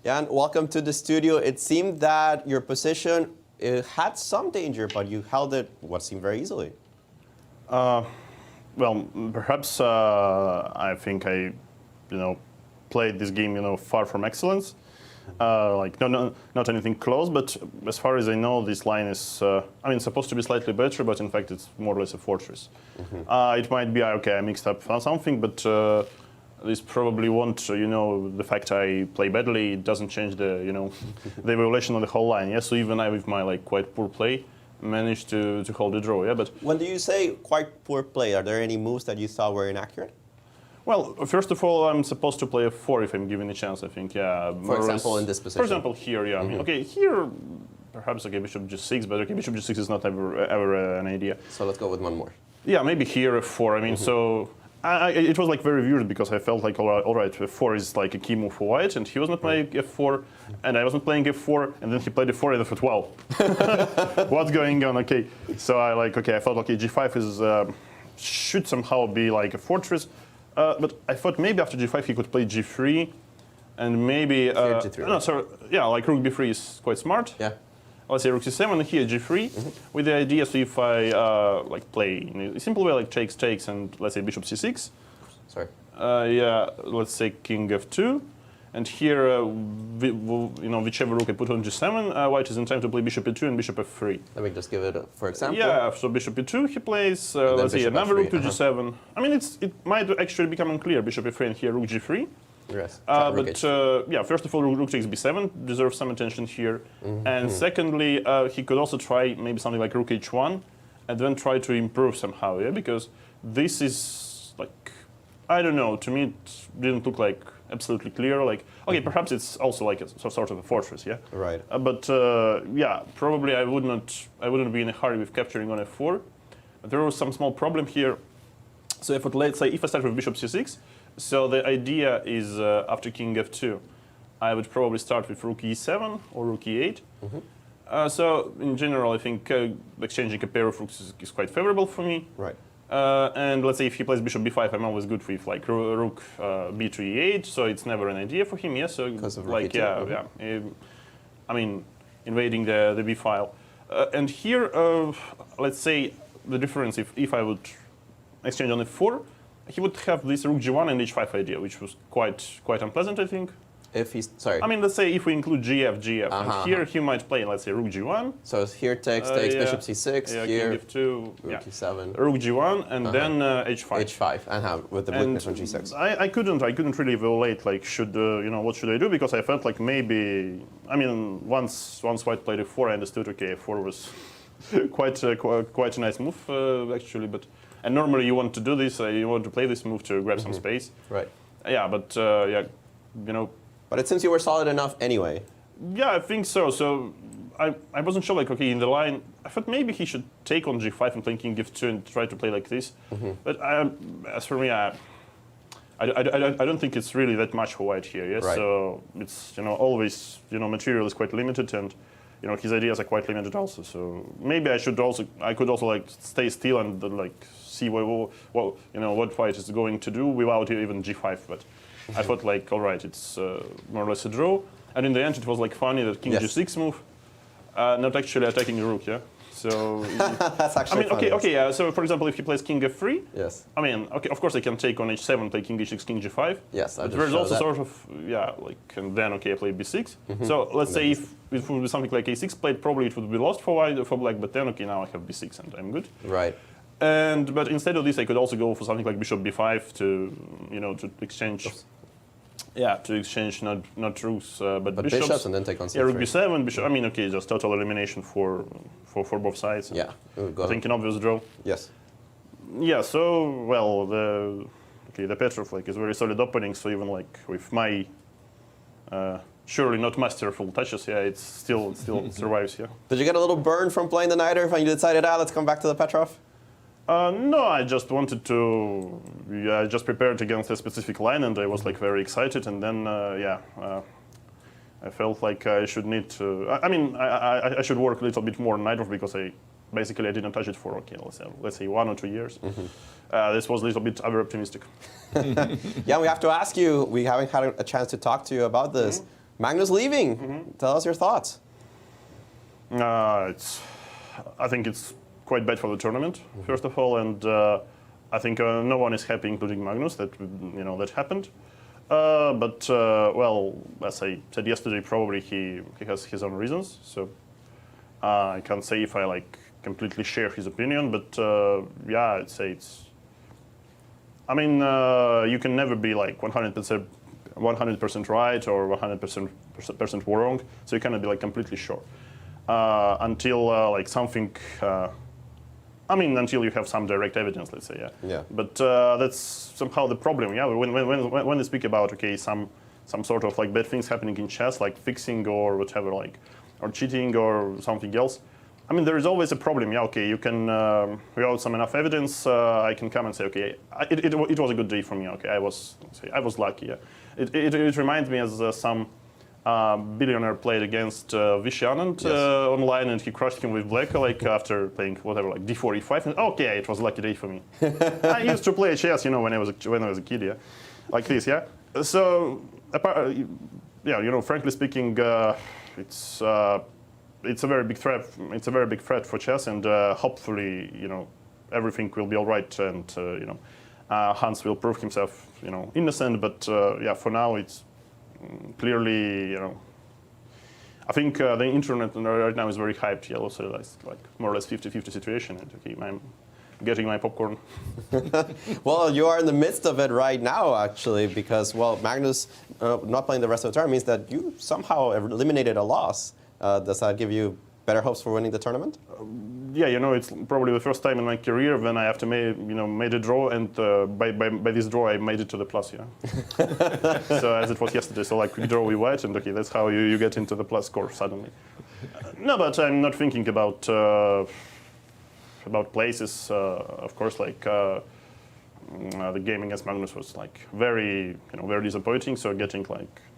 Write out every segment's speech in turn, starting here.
Jan, welcome to the studio. It seemed that your position had some danger, but you held it what seemed very easily. Well, perhaps I think I, played this game, far from excellence. Like not anything close, but as far as I know, this line is, supposed to be slightly better, but in fact it's more or less a fortress. It might be, okay, I mixed up something, but this probably won't, the fact I play badly, it doesn't change the, the evaluation of the whole line. Yeah, so even I, with my quite poor play, managed to hold the draw. Yeah, but when do you say quite poor play? Are there any moves that you thought were inaccurate? Well, first of all, I'm supposed to play f4 if I'm given a chance, I think, yeah. For example, in this position? For example, here, yeah. I mean, okay, here, perhaps, okay, bishop g6, but okay, bishop g6 is not ever an idea. So let's go with one more. Yeah, maybe here f4, I mean, so it was very weird because I felt like, all right, f4 is a key move for white, and he was not playing f4, and I wasn't playing f4, and then he played f4 and f12. What's going on? Okay, so I thought, okay, g5 is, should somehow be a fortress. But I thought maybe after g5 he could play g3, and maybe g3. No, sorry, yeah, rook b3 is quite smart. Yeah. Let's say rook c7 and here g3, with the idea. So if I play in a simple way takes, and let's say bishop c6. Sorry. Yeah, let's say king f2, and here whichever rook I put on g7, white is in time to play bishop e2 and bishop f3. Let me just give it for example. Yeah, so bishop e2 he plays, let's say another rook to g7. I mean, it might actually become unclear, bishop e3 and here rook g3. Yes. Yeah, first of all, rook takes b7 deserves some attention here. And secondly, he could also try maybe something like rook h1 and then try to improve somehow, yeah, because this is I don't know, to me it didn't look absolutely clear. Okay, perhaps it's also a sort of a fortress, yeah. Right. But yeah, probably I wouldn't be in a hurry with capturing on f4. There was some small problem here. So let's say if I start with bishop c6, so the idea is after king f2, I would probably start with rook e7 or rook e8. So in general, I think exchanging a pair of rooks is quite favorable for me. Right. And let's say if he plays bishop b5, I'm always good with rook b to e8, so it's never an idea for him. Yeah, so because of rook e2. yeah. I mean, invading the b file. And here, let's say the difference if I would exchange on f4, he would have this rook g1 and h5 idea, which was quite unpleasant, I think. If he's, sorry. I mean, let's say if we include gf, and here he might play, let's say, rook g1. So here takes bishop c6, yeah, here king f2, rook e7. Rook g1, and then h5. h5, and how, with the weakness on g6. I couldn't really evaluate, should, what should I do? Because I felt maybe, I mean, once white played f4, I understood, okay, f4 was quite a nice move, actually, but, and normally you want to do this, you want to play this move to grab some space. Right. Yeah, but, yeah, But it seems you were solid enough anyway. Yeah, I think so. So I wasn't sure, okay, in the line, I thought maybe he should take on g5 and play king f2 and try to play like this. But as for me, I don't think it's really that much for white here. Yes, right. So it's always material is quite limited, and his ideas are quite limited also. So maybe I could also stay still and see what white is going to do without even g5. But I thought all right, it's more or less a draw. And in the end, it was funny that king g6 move, not actually attacking the rook, yeah. So that's actually funny. Okay, yeah. So for example, if he plays king f3, yes. I mean, okay, of course I can take on h7, play king g6, king g5. Yes, but there's also sort of and then okay, I play b6. So let's say if it would be something like a6 played, probably it would be lost for white for black. But then okay, now I have b6 and I'm good. Right. But instead of this, I could also go for something like bishop b5 to to exchange. Oops. Yeah, to exchange not rooks but bishops, and then take on c3. Yeah, rook b7, bishop. I mean, okay, just total elimination for both sides. Yeah, I think an obvious draw. Yes. Yeah. So well, the Petrov is very solid opening. So even with my surely not masterful touches, yeah, it still survives. Yeah. Did you get a little burn from playing the Knighter when you decided, let's come back to the Petrov? No, I just wanted to. I just prepared against a specific line, and I was very excited. And then, I felt like I should need to. I mean, I should work a little bit more on Nightroff because I didn't touch it for let's say 1 or 2 years. This was a little bit over optimistic. Yeah, we have to ask you. We haven't had a chance to talk to you about this. Magnus leaving. Tell us your thoughts. I think it's quite bad for the tournament, first of all, and I think no one is happy, including Magnus, that that happened. Well, as I said yesterday, probably he has his own reasons. So I can't say if I completely share his opinion, but yeah, I'd say it's. I mean, you can never be 100% right or 100% wrong. So you cannot be completely sure until something. Until you have some direct evidence, let's say, yeah. Yeah. But that's somehow the problem, yeah. When they speak about some sort of bad things happening in chess, like fixing or whatever, or cheating or something else. I mean, there is always a problem. Yeah, okay, you can without some enough evidence, I can come and say, okay, it was a good day for me. Okay, I was lucky. Yeah. It reminds me as some. Billionaire played against Vishy Anand online, and he crushed him with black after playing whatever d4, e5. And okay, it was a lucky day for me. I used to play chess, when I was a kid, yeah, like this, yeah. So, yeah, frankly speaking, it's a very big threat. It's a very big threat for chess, and hopefully, everything will be all right, and Hans will prove himself, innocent. But yeah, for now, it's. Clearly, I think the internet right now is very hyped. Yeah, also like more or less 50-50 situation. And okay, I'm getting my popcorn. Well, you are in the midst of it right now, actually, because Magnus not playing the rest of the tournament means that you somehow eliminated a loss. Does that give you better hopes for winning the tournament? Yeah, it's probably the first time in my career when I have to made a draw, and by this draw I made it to the plus. Yeah. So as it was yesterday, so quick draw with white, and okay, that's how you get into the plus score suddenly. No, but I'm not thinking about places. Of course, the game against Magnus was very very disappointing. So getting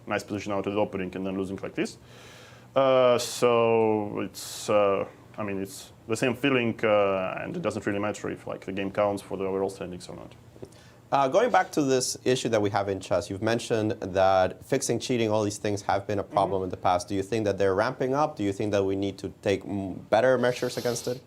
nice position out of the opening and then losing like this. So it's. I mean, it's the same feeling, and it doesn't really matter if the game counts for the overall standings or not. Going back to this issue that we have in chess, you've mentioned that fixing, cheating, all these things have been a problem in the past. Do you think that they're ramping up? Do you think that we need to take better measures against it?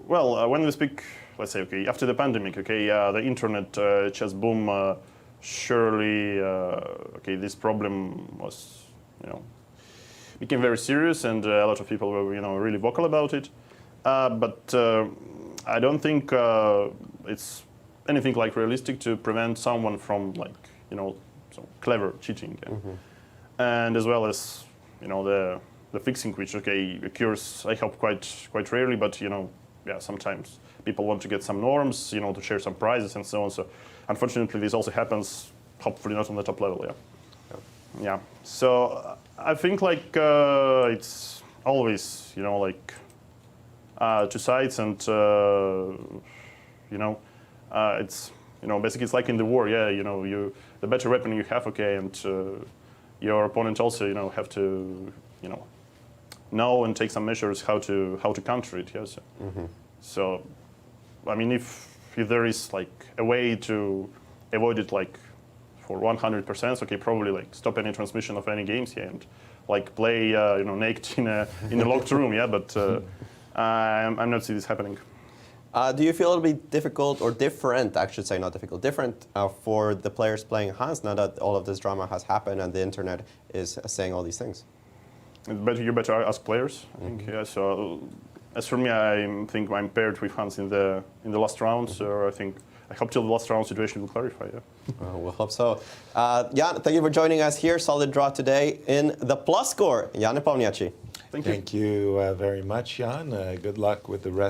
When we speak, let's say, okay, after the pandemic, okay, the internet chess boom, surely, okay, this problem was, became very serious, and a lot of people were, really vocal about it. But I don't think it's anything realistic to prevent someone from some clever cheating, and as well as the fixing, which occurs, I hope quite rarely, but yeah, sometimes people want to get some norms, to share some prizes and so on. So unfortunately, this also happens. Hopefully not on the top level. Yeah. Yeah. So I think it's always two sides, and it's basically it's like in the war. Yeah, the better weapon you have, okay, and your opponent also have to know and take some measures how to counter it. Yes. So I mean, if there is a way to avoid it for 100%, okay, probably stop any transmission of any games, yeah, and play naked in a locked room, yeah. But I'm not seeing this happening. Do you feel it'll be difficult or different? I should say not difficult, different for the players playing Hans now that all of this drama has happened and the internet is saying all these things? You better ask players. I think, yeah. So as for me, I think I'm paired with Hans in the last round. So I hope till the last round situation will clarify. Yeah. We'll hope so. Jan, thank you for joining us here. Solid draw today in the plus score. Jan Nepomniachtchi. Thank you. Thank you very much, Jan. Good luck with the rest.